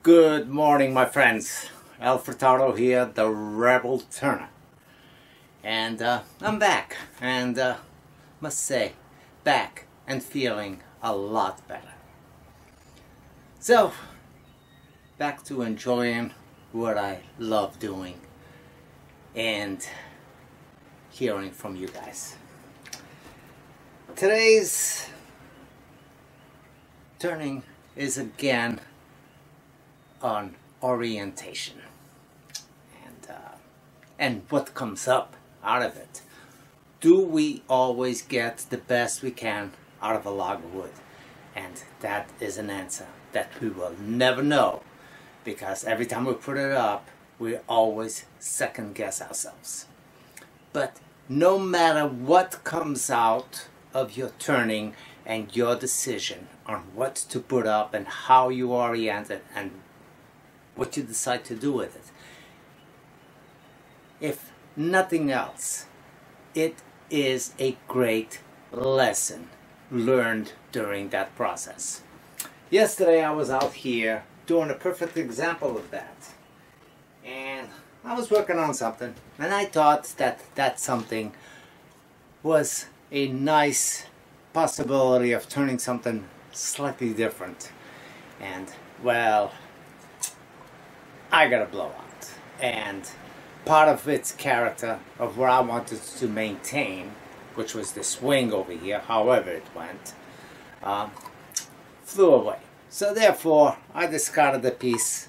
Good morning, my friends. Furtado here, the Rebel Turner. And I'm back, and must say, back and feeling a lot better. So, back to enjoying what I love doing and hearing from you guys. Today's turning is again on orientation and what comes up out of it. Do we always get the best we can out of a log of wood? And that is an answer that we will never know, because every time we put it up, we always second guess ourselves. But no matter what comes out of your turning and your decision on what to put up and how you orient it and what you decide to do with it, if nothing else, it is a great lesson learned during that process. Yesterday I was out here doing a perfect example of that, and I was working on something, and I thought that something was a nice possibility of turning something slightly different. And well, I got a blowout, and part of its character of what I wanted to maintain, which was the swing over here, however it went, flew away. So therefore I discarded the piece.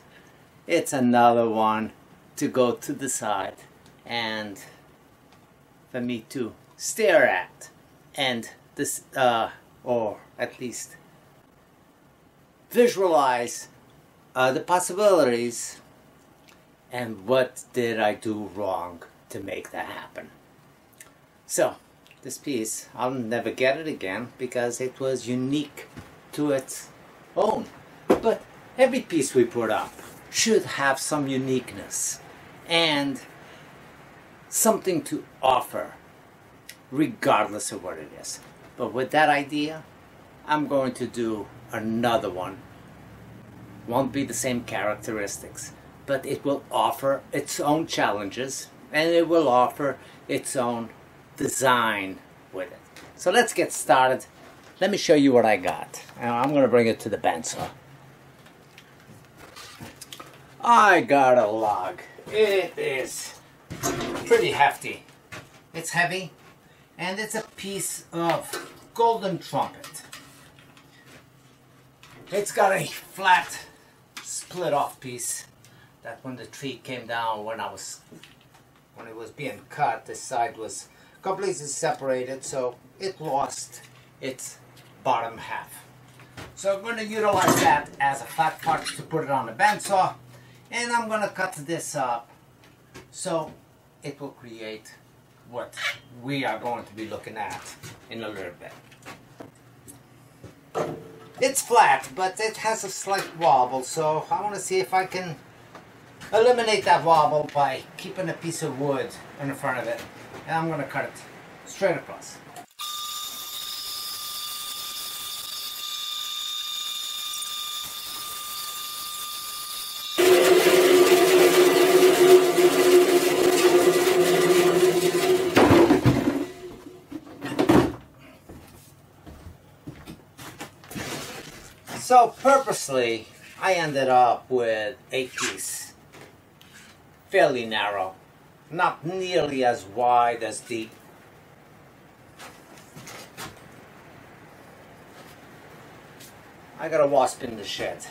It's another one to go to the side and for me to stare at, and this or at least visualize the possibilities and what did I do wrong to make that happen. So this piece, I'll never get it again because it was unique to its own. But every piece we put up should have some uniqueness and something to offer, regardless of what it is. But with that idea, I'm going to do another one. Won't be the same characteristics, but it will offer its own challenges and it will offer its own design with it. So let's get started. Let me show you what I got. I'm going to bring it to the bandsaw. I got a log. It is pretty hefty. It's heavy, and it's a piece of golden trumpet. It's got a flat split off piece that when the tree came down, when it was being cut, this side was completely separated, so it lost its bottom half. So I'm going to utilize that as a flat part to put it on the bandsaw, and I'm going to cut this up so it will create what we are going to be looking at in a little bit. It's flat, but it has a slight wobble, so I want to see if I can eliminate that wobble by keeping a piece of wood in the front of it. And I'm going to cut it straight across. So purposely, I ended up with a piece fairly narrow, not nearly as wide as deep. I got a wasp in the shed.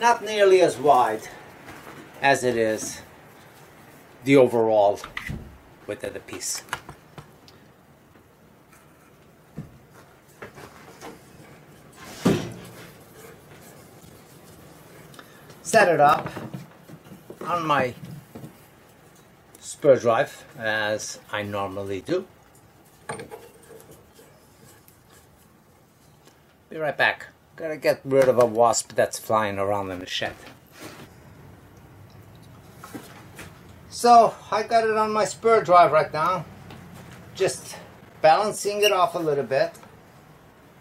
Not nearly as wide as it is the overall width of the piece. Set it up on my spur drive as I normally do. Be right back. Gotta get rid of a wasp that's flying around in the shed. So I got it on my spur drive right now, just balancing it off a little bit,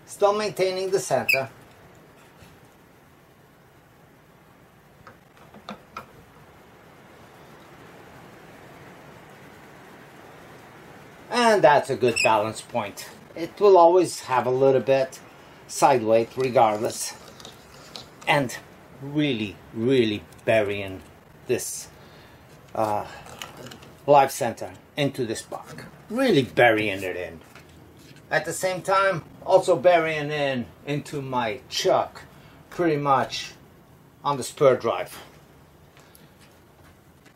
still maintaining the center. And that's a good balance point. It will always have a little bit side weight regardless. And really, really burying this live center into this spark. Really burying it in. At the same time, also burying in into my chuck pretty much on the spur drive.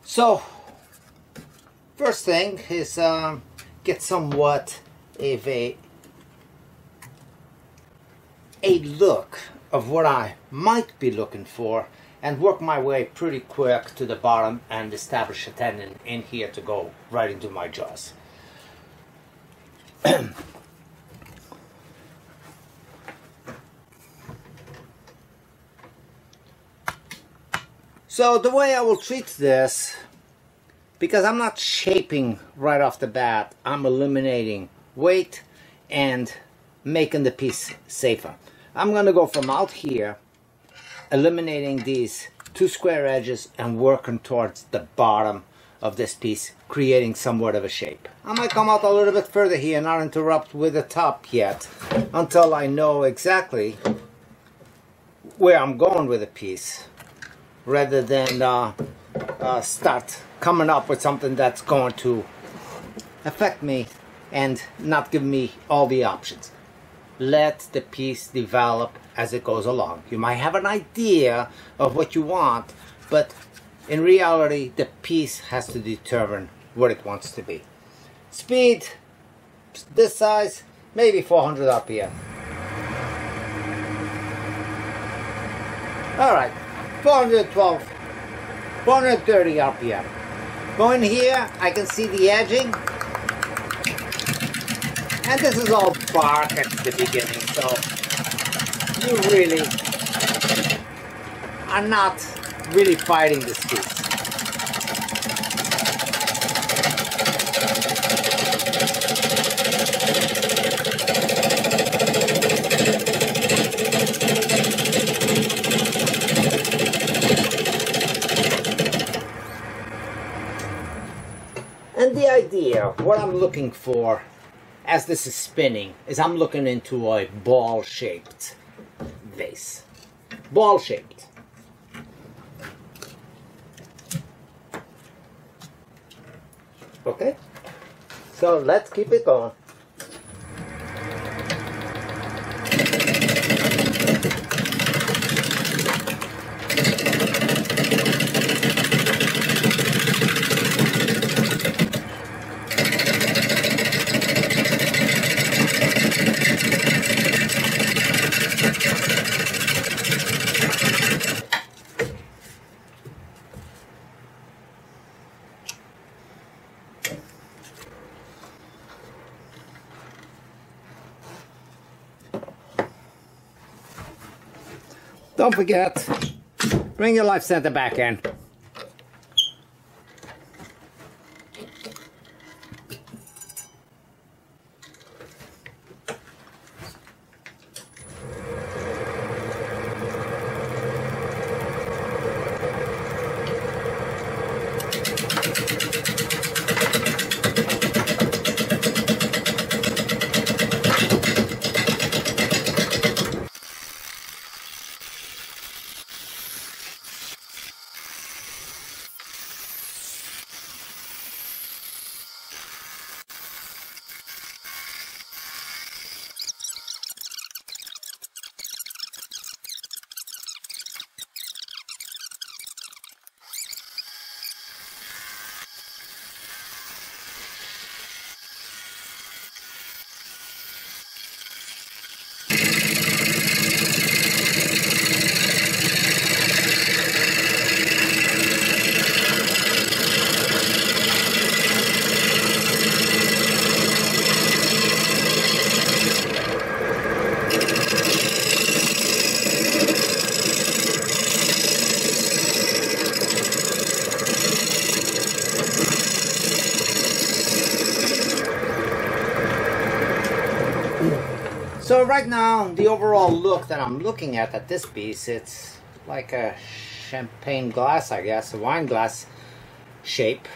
So, first thing is get somewhat of a look of what I might be looking for and work my way pretty quick to the bottom and establish a tendon in here to go right into my jaws. So the way I will treat this, because I'm not shaping right off the bat, I'm eliminating weight and making the piece safer. I'm going to go from out here, eliminating these two square edges and working towards the bottom of this piece, creating somewhat of a shape. I might come out a little bit further here, not interrupt with the top yet, until I know exactly where I'm going with the piece, rather than start coming up with something that's going to affect me and not give me all the options. Let the piece develop as it goes along. You might have an idea of what you want, but in reality the piece has to determine what it wants to be. Speed, this size, maybe 400 RPM. Alright, 412, 430 RPM. Going here, I can see the edging. And this is all bark at the beginning, so you really are not really fighting this piece. And the idea, what I'm looking for as this is spinning, is I'm looking into a ball-shaped vase. Ball-shaped. Okay? So let's keep it going. Don't forget, bring your life center back in. So right now, the overall look that I'm looking at this piece, it's like a champagne glass, I guess, a wine glass shape.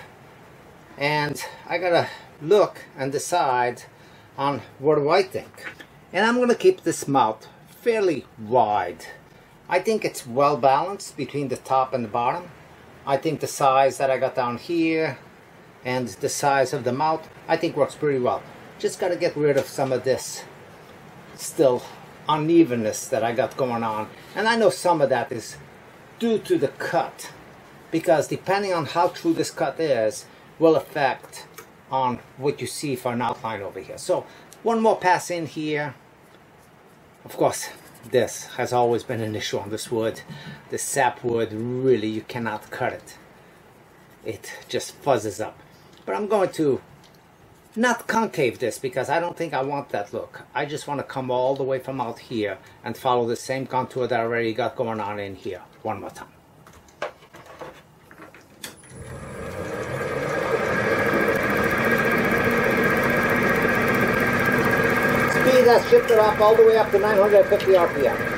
And I got a look and decide on what do I think. And I'm going to keep this mouth fairly wide. I think it's well balanced between the top and the bottom. I think the size that I got down here and the size of the mouth, I think works pretty well. Just got to get rid of some of this still unevenness that I got going on. And I know some of that is due to the cut, because depending on how true this cut is will affect on what you see for an outline over here. So one more pass in here. Of course, this has always been an issue on this wood. The sapwood, really, you cannot cut it. It just fuzzes up. But I'm going to not concave this because I don't think I want that look. I just want to come all the way from out here and follow the same contour that I already got going on in here. One more time. Speed has shifted up all the way up to 950 RPM.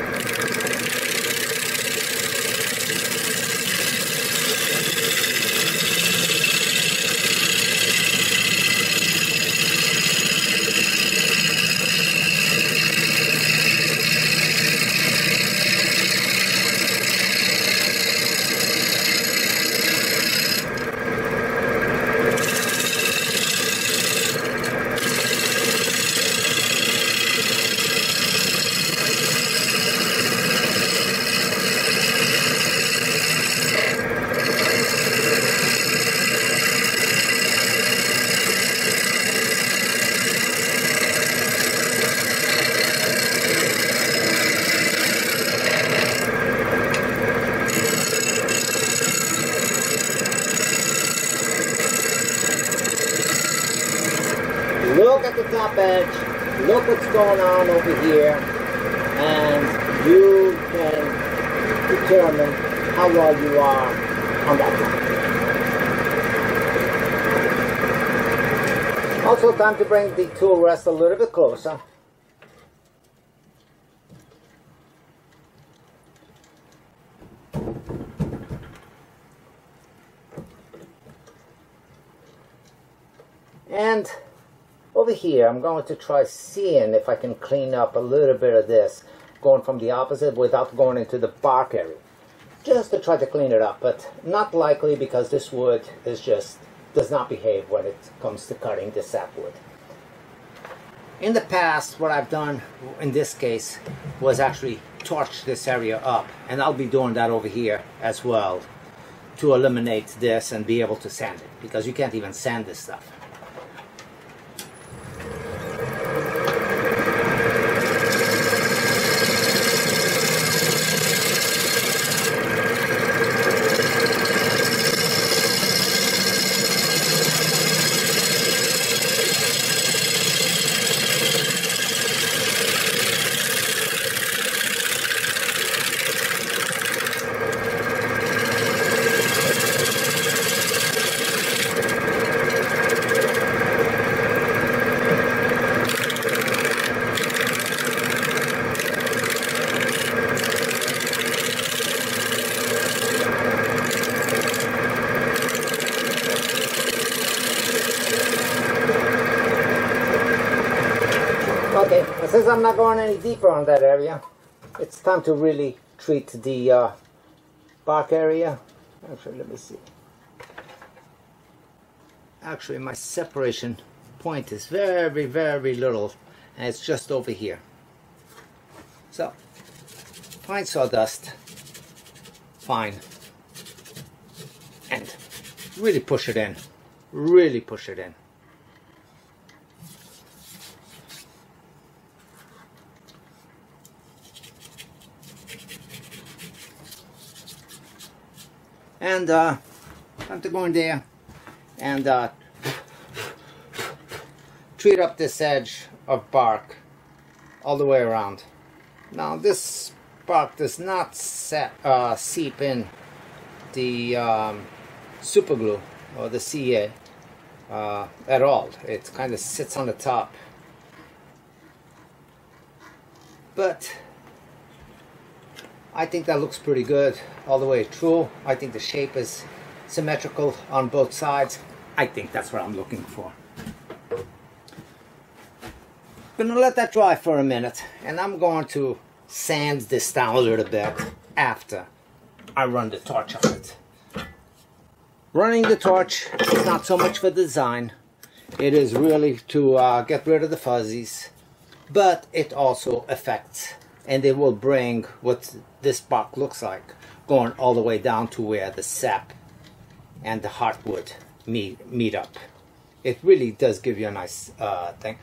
Look at the top edge, look what's going on over here, and you can determine how well you are on that line. Also time to bring the tool rest a little bit closer. And over here, I'm going to try seeing if I can clean up a little bit of this, going from the opposite without going into the bark area. Just to try to clean it up, but not likely because this wood is just does not behave when it comes to cutting the sapwood. In the past, what I've done in this case was actually torch this area up, and I'll be doing that over here as well to eliminate this and be able to sand it, because you can't even sand this stuff. Okay, since I'm not going any deeper on that area, it's time to really treat the bark area. Actually, let me see. Actually, my separation point is very, very little, and it's just over here. So, fine sawdust, fine, and really push it in, really push it in. And time to go in there and treat up this edge of bark all the way around. Now this bark does not seep in the super glue or the CA at all. It kind of sits on the top. But I think that looks pretty good all the way through. I think the shape is symmetrical on both sides. I think that's what I'm looking for. Gonna let that dry for a minute, and I'm going to sand this down a little bit after I run the torch on it. Running the torch is not so much for design. It is really to get rid of the fuzzies, but it also affects, and it will bring what this bark looks like, going all the way down to where the sap and the heartwood meet up. It really does give you a nice thing.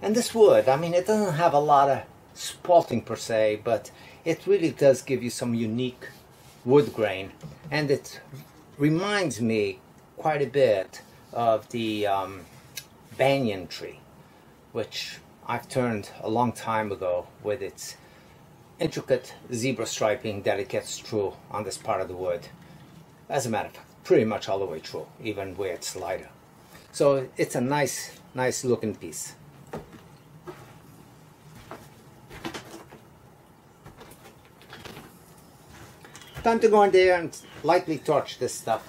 And this wood, I mean, it doesn't have a lot of spalting per se, but it really does give you some unique wood grain. And it reminds me quite a bit of the banyan tree, which I've turned a long time ago with its intricate zebra striping that it gets through on this part of the wood. As a matter of fact, pretty much all the way through, even where it's lighter. So it's a nice looking piece. Time to go in there and lightly torch this stuff.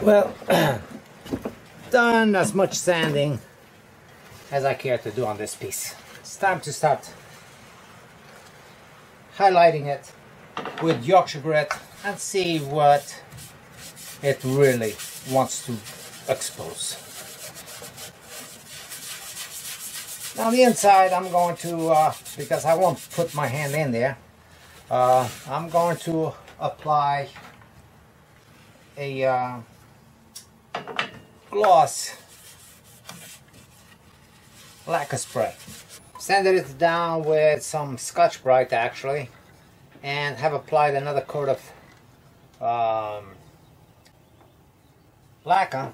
Well, done as much sanding as I care to do on this piece. It's time to start highlighting it with Yorkshire grit and see what it really wants to expose. Now the inside I'm going to, because I won't put my hand in there, I'm going to apply a gloss lacquer spray. Sanded it down with some Scotch-Brite actually, and have applied another coat of lacquer.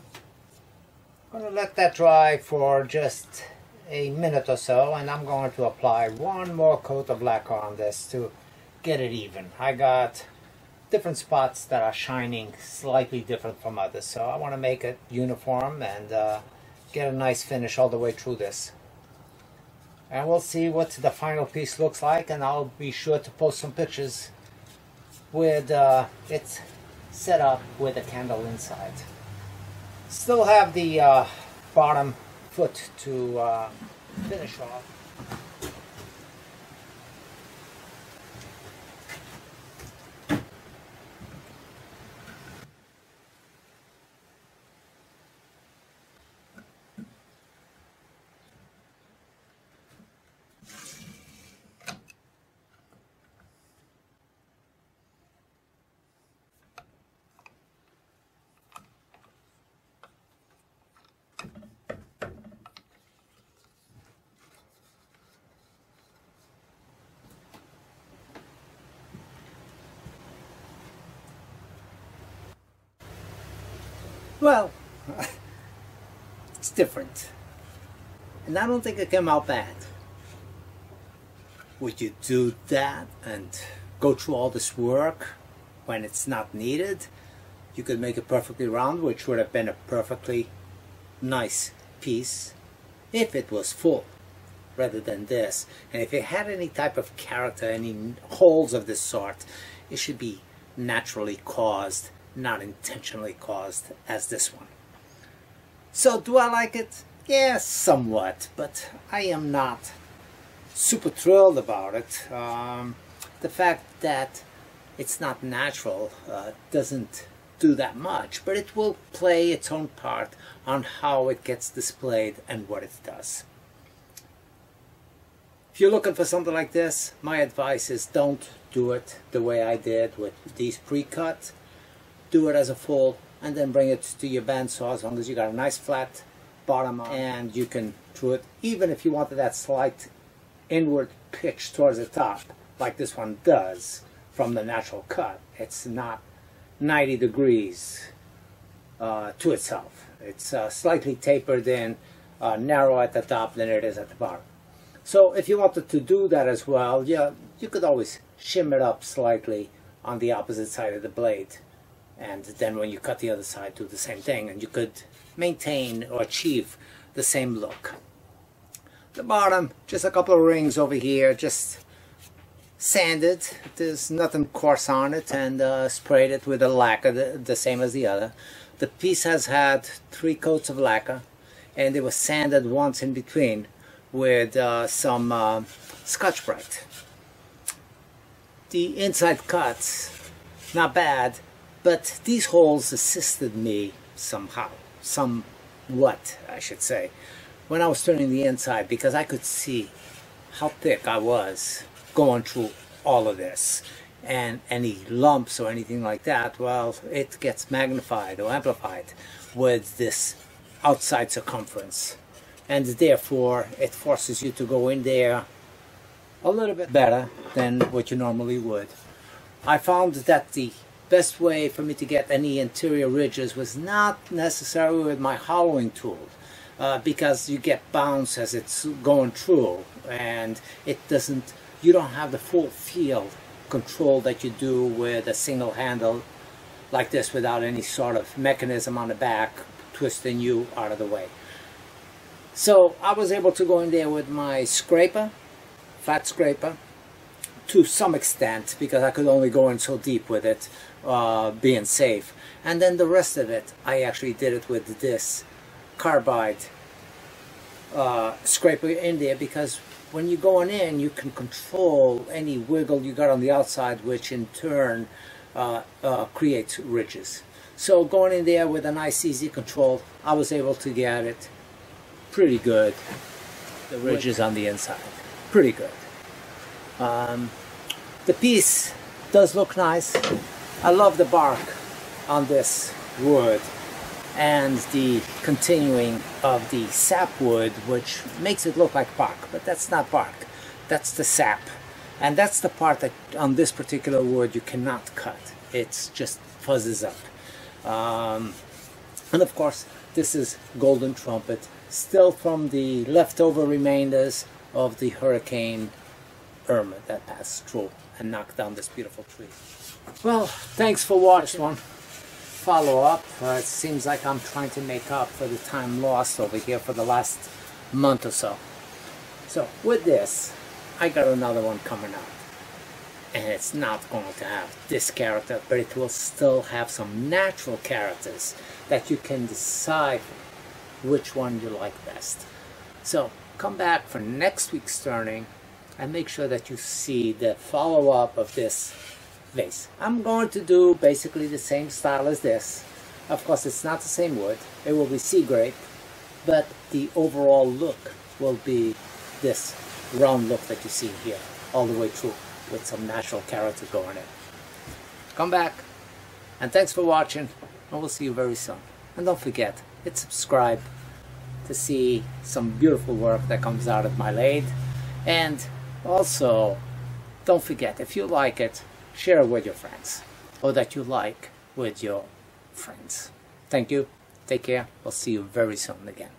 I'm going to let that dry for just a minute or so, and I'm going to apply one more coat of lacquer on this to get it even. I got different spots that are shining slightly different from others, so I want to make it uniform and get a nice finish all the way through this. And we'll see what the final piece looks like, and I'll be sure to post some pictures with it set up with a candle inside. Still have the bottom foot to finish off. Well, it's different, and I don't think it came out bad. Would you do that and go through all this work when it's not needed? You could make it perfectly round, which would have been a perfectly nice piece if it was full, rather than this. And if it had any type of character, any holes of this sort, it should be naturally caused, not intentionally caused, as this one. So do I like it? Yes, somewhat, but I am not super thrilled about it. The fact that it's not natural doesn't do that much, but it will play its own part on how it gets displayed and what it does. If you're looking for something like this, my advice is don't do it the way I did with these pre-cut. Do it as a full, and then bring it to your bandsaw as long as you got a nice flat bottom on, and you can through it, even if you wanted that slight inward pitch towards the top, like this one does from the natural cut. It's not 90 degrees to itself. It's slightly tapered in, narrow at the top than it is at the bottom. So if you wanted to do that as well, yeah, you could always shim it up slightly on the opposite side of the blade. And then when you cut the other side, do the same thing, and you could maintain or achieve the same look. The bottom, just a couple of rings over here, just sanded. There's nothing coarse on it, and sprayed it with a lacquer, the same as the other. The piece has had 3 coats of lacquer, and it was sanded once in between with some Scotch-Brite. The inside cuts, not bad. But these holes assisted me somehow, somewhat, I should say, when I was turning the inside, because I could see how thick I was going through all of this. And any lumps or anything like that, well, it gets magnified or amplified with this outside circumference. And therefore, it forces you to go in there a little bit better than what you normally would. I found that the best way for me to get any interior ridges was not necessarily with my hollowing tool, because you get bounce as it's going through, and it doesn't, you don't have the full field control that you do with a single handle like this without any sort of mechanism on the back twisting you out of the way. So I was able to go in there with my scraper, flat scraper, to some extent, because I could only go in so deep with it, being safe. And then the rest of it, I actually did it with this carbide scraper in there, because when you're going in, you can control any wiggle you got on the outside, which in turn creates ridges. So going in there with a nice easy control, I was able to get it pretty good. The ridges on the inside, pretty good. The piece does look nice. I love the bark on this wood and the continuing of the sapwood, which makes it look like bark, but that's not bark, that's the sap. And that's the part that on this particular wood you cannot cut. It's just fuzzes up. And of course, this is golden trumpet, still from the leftover remainders of the Hurricane Irma that passed through and knocked down this beautiful tree. Well, thanks for watching one. Follow up. It seems like I'm trying to make up for the time lost over here for the last month or so. So with this, I got another one coming out. And it's not going to have this character, but it will still have some natural characters that you can decide which one you like best. So come back for next week's turning and make sure that you see the follow-up of this vase. I'm going to do basically the same style as this. Of course, it's not the same wood. It will be sea grape, but the overall look will be this round look that you see here all the way through, with some natural character going in. Come back, and thanks for watching, and we'll see you very soon. And don't forget, hit subscribe to see some beautiful work that comes out of my lathe. And also, don't forget, if you like it, share it with your friends, or that you like with your friends. Thank you, take care, we'll see you very soon again.